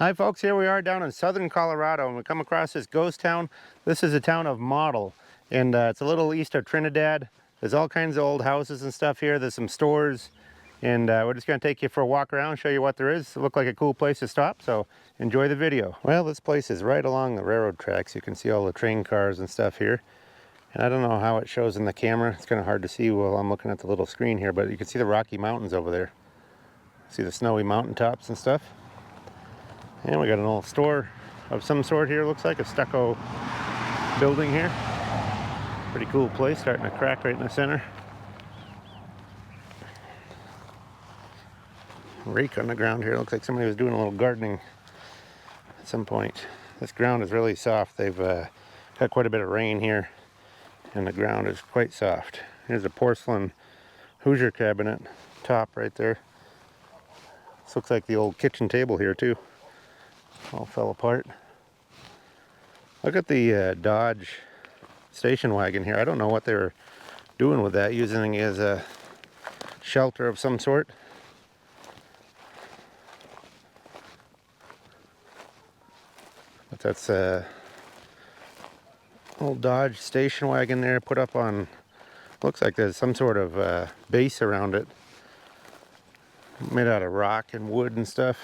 Hi folks, here we are down in southern Colorado and we come across this ghost town. This is the town of Model, and it's a little east of Trinidad. There's all kinds of old houses and stuff here. There's some stores, and we're just going to take you for a walk around, show you what there is. It looked like a cool place to stop, so enjoy the video. Well, this place is right along the railroad tracks. You can see all the train cars and stuff here. And I don't know how it shows in the camera. It's kind of hard to see while I'm looking at the little screen here, but you can see the Rocky Mountains over there. See the snowy mountaintops and stuff. And we got an old store of some sort here. Looks like a stucco building here. Pretty cool place, starting to crack right in the center. Rake on the ground here. Looks like somebody was doing a little gardening at some point. This ground is really soft. They've got quite a bit of rain here, and the ground is quite soft. Here's a porcelain Hoosier cabinet top right there. This looks like the old kitchen table here too. All fell apart. Look at the Dodge station wagon here. I don't know what they were doing with that, using it as a shelter of some sort. But that's a old Dodge station wagon there, put up on, looks like there's some sort of base around it, made out of rock and wood and stuff.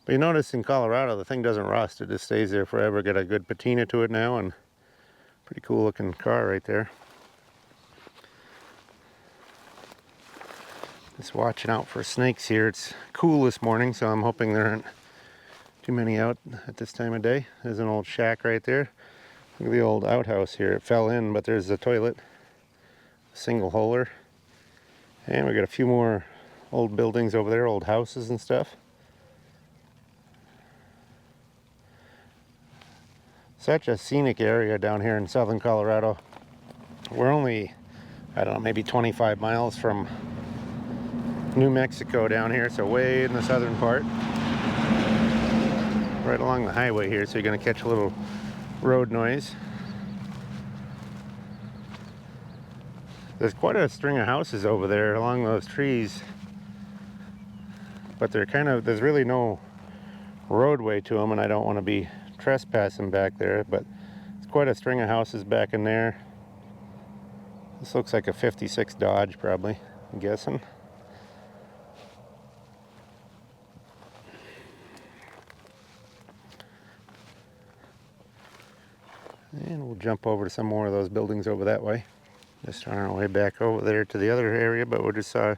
But you notice in Colorado the thing doesn't rust, it just stays there forever. Got a good patina to it now, and pretty cool looking car right there. Just watching out for snakes here. It's cool this morning, so I'm hoping there aren't too many out at this time of day. There's an old shack right there. Look at the old outhouse here. It fell in, but there's the toilet. Single holer. And we got a few more old buildings over there, old houses and stuff. Such a scenic area down here in southern Colorado. We're only, I don't know, maybe 25 miles from New Mexico down here, so way in the southern part. Right along the highway here, so you're going to catch a little road noise. There's quite a string of houses over there along those trees, but they're kind of, there's really no roadway to them, and I don't want to be trespassing back there, but it's quite a string of houses back in there. This looks like a 56 Dodge probably, I'm guessing. And we'll jump over to some more of those buildings over that way. Just on our way back over there to the other area, but we're just I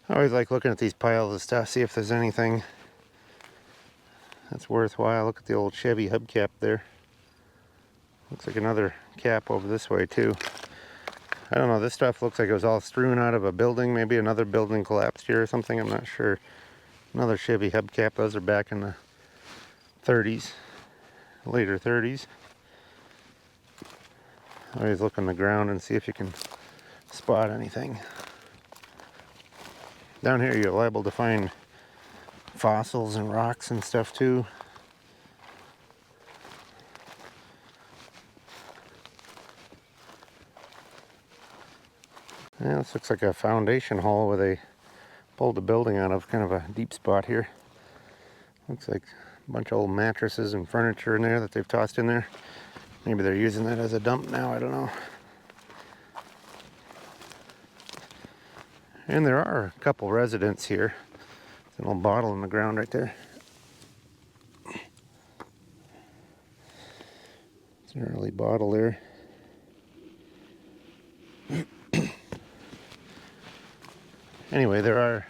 always like looking at these piles of stuff, see if there's anything that's worthwhile. Look at the old Chevy hubcap there. Looks like another cap over this way too. I don't know, this stuff looks like it was all strewn out of a building. Maybe another building collapsed here or something, I'm not sure. Another Chevy hubcap. Those are back in the 30s, later 30s. Always look on the ground and see if you can spot anything. Down here you're liable to find fossils and rocks and stuff too. Yeah, this looks like a foundation hole where they pulled the building out of, kind of a deep spot here. Looks like a bunch of old mattresses and furniture in there that they've tossed in there. Maybe they're using that as a dump now, I don't know. And there are a couple residents here. There's an old bottle in the ground right there. It's an early bottle there. Anyway, there are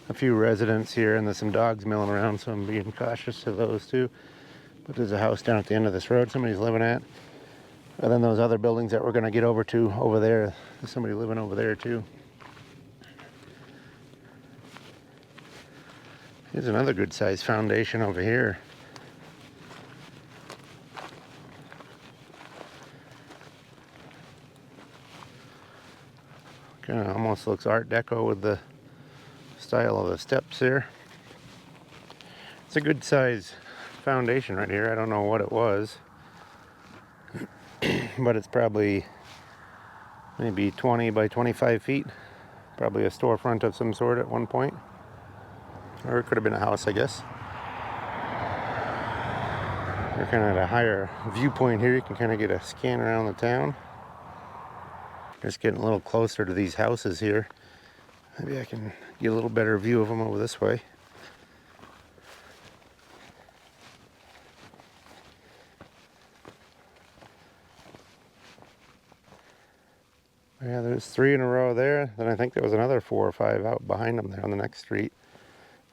a few residents here, and there's some dogs milling around, so I'm being cautious of those too. But there's a house down at the end of this road somebody's living at. And then those other buildings that we're going to get over to over there, there's somebody living over there too. Here's another good sized foundation over here. Kind of almost looks Art Deco with the style of the steps there. It's a good size foundation right here. I don't know what it was, but it's probably maybe 20 by 25 feet. Probably a storefront of some sort at one point. Or it could have been a house, I guess. We're kind of at a higher viewpoint here. You can kind of get a scan around the town. Just getting a little closer to these houses here. Maybe I can get a little better view of them over this way. Yeah, there's 3 in a row there. Then I think there was another 4 or 5 out behind them there on the next street.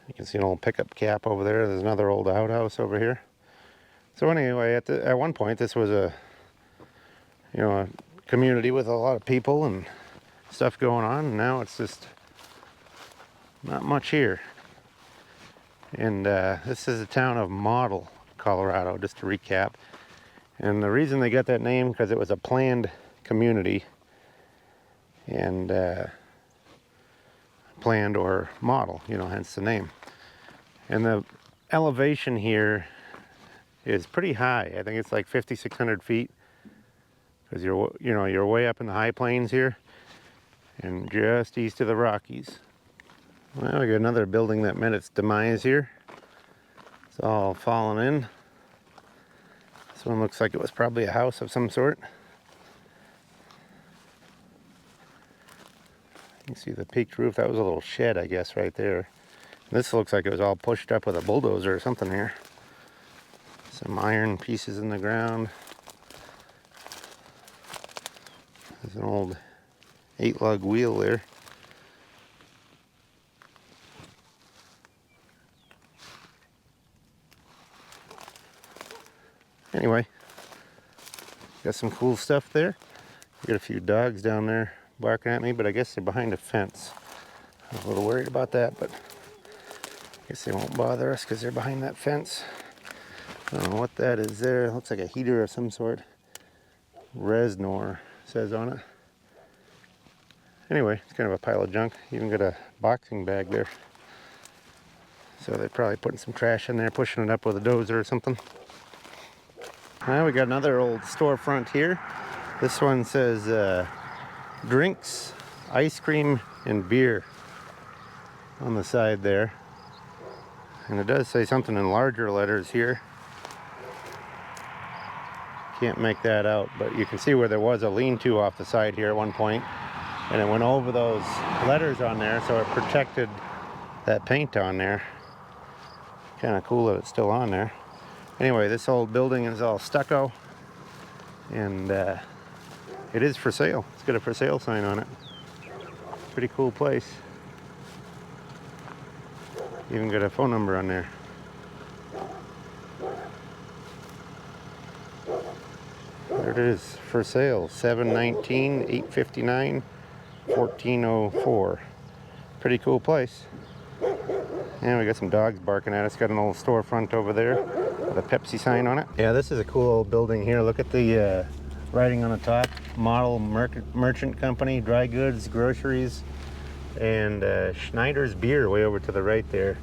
You can see an old pickup cap over there. There's another old outhouse over here. So anyway, at one point this was a community with a lot of people and stuff going on, and now it's just not much here. And this is the town of Model, Colorado, just to recap. And the reason they got that name because it was a planned community, and planned or model, hence the name. And the elevation here is pretty high. I think it's like 5,600 feet, because you're way up in the high plains here and just east of the Rockies. Well, we got another building that met its demise here. It's all fallen in. This one looks like it was probably a house of some sort. You can see the peaked roof. That was a little shed, I guess, right there. This looks like it was all pushed up with a bulldozer or something here. Some iron pieces in the ground. There's an old 8-lug wheel there. Anyway, got some cool stuff there. Got a few dogs down there barking at me, but I guess they're behind a fence. I was a little worried about that, but I guess they won't bother us because they're behind that fence. I don't know what that is there. It looks like a heater of some sort. Resnor says on it. Anyway, it's kind of a pile of junk. Even got a boxing bag there. So they're probably putting some trash in there, pushing it up with a dozer or something. Now we got another old storefront here. This one says drinks, ice cream, and beer on the side there. And it does say something in larger letters here. Can't make that out, but you can see where there was a lean-to off the side here at one point, and it went over those letters on there, so it protected that paint on there. Kind of cool that it's still on there. Anyway, this old building is all stucco, and it is for sale. It's got a for sale sign on it. Pretty cool place. Even got a phone number on there. There it is, for sale, 719, 859, 1404. Pretty cool place. And we got some dogs barking at us. Got an old storefront over there with a Pepsi sign on it. Yeah, this is a cool old building here. Look at the writing on the top. Model Merchant Company, dry goods, groceries, and Schneider's beer way over to the right there,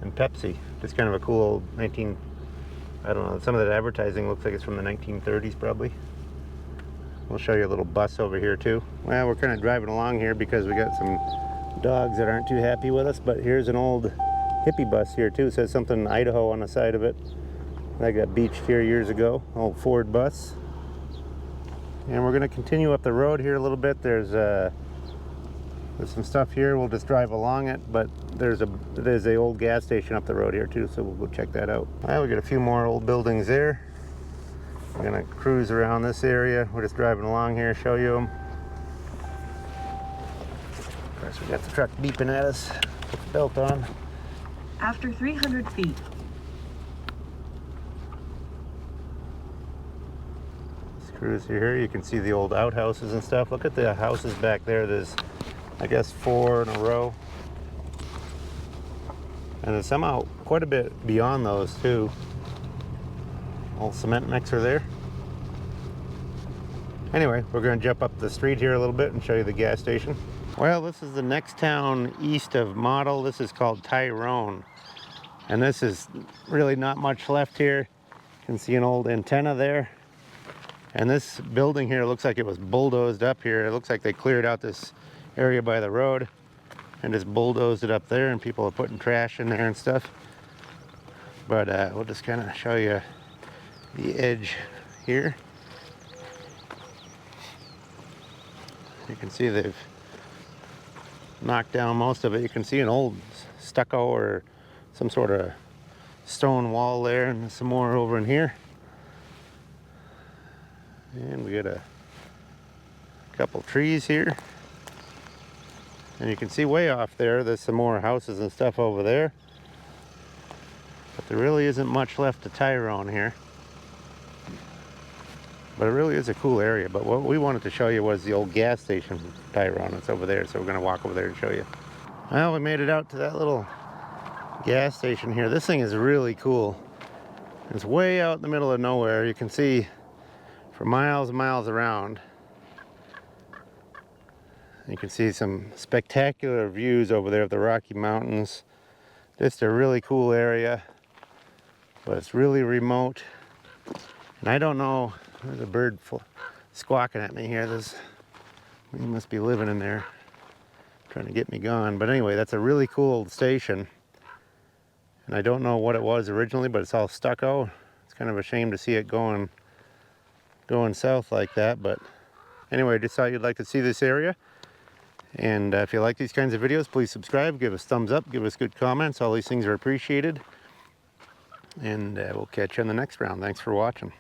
and Pepsi. Just kind of a cool old I don't know, some of that advertising looks like it's from the 1930s probably. We'll show you a little bus over here too. Well, we're kind of driving along here because we got some dogs that aren't too happy with us, but here's an old hippie bus here too. It says something Idaho on the side of it. That got beached here years ago, old Ford bus. And we're gonna continue up the road here a little bit. There's some stuff here. We'll just drive along it, but there's a old gas station up the road here too, so we'll go check that out. Well, we got a few more old buildings there. We're gonna cruise around this area. We're just driving along here, show you them. Of course, we got the truck beeping at us. Put the belt on. After 300 feet. Let's cruise here. You can see the old outhouses and stuff. Look at the houses back there. There's, I guess, 4 in a row. And there's somehow quite a bit beyond those too. Old cement mixer there. Anyway, we're going to jump up the street here a little bit and show you the gas station. Well, this is the next town east of Model. This is called Tyrone. And this is really not much left here. You can see an old antenna there. And this building here looks like it was bulldozed up here. It looks like they cleared out this area by the road and just bulldozed it up there, and people are putting trash in there and stuff. But we'll just kind of show you the edge here. You can see they've knocked down most of it. You can see an old stucco or some sort of stone wall there, and some more over in here. And we got a couple trees here. And you can see way off there, there's some more houses and stuff over there. But there really isn't much left to Tyrone here. But it really is a cool area. But what we wanted to show you was the old gas station Tyrone. It's over there, so we're going to walk over there and show you. Well, we made it out to that little gas station here. This thing is really cool. It's way out in the middle of nowhere. You can see for miles and miles around. You can see some spectacular views over there of the Rocky Mountains. Just a really cool area, but it's really remote. And I don't know, there's a bird squawking at me here. He must be living in there, trying to get me gone. But anyway, that's a really cool station. And I don't know what it was originally, but it's all stucco. It's kind of a shame to see it going south like that. But anyway, I just thought you'd like to see this area. And if you like these kinds of videos, please subscribe, give us thumbs up, give us good comments. All these things are appreciated. And we'll catch you on the next round. Thanks for watching.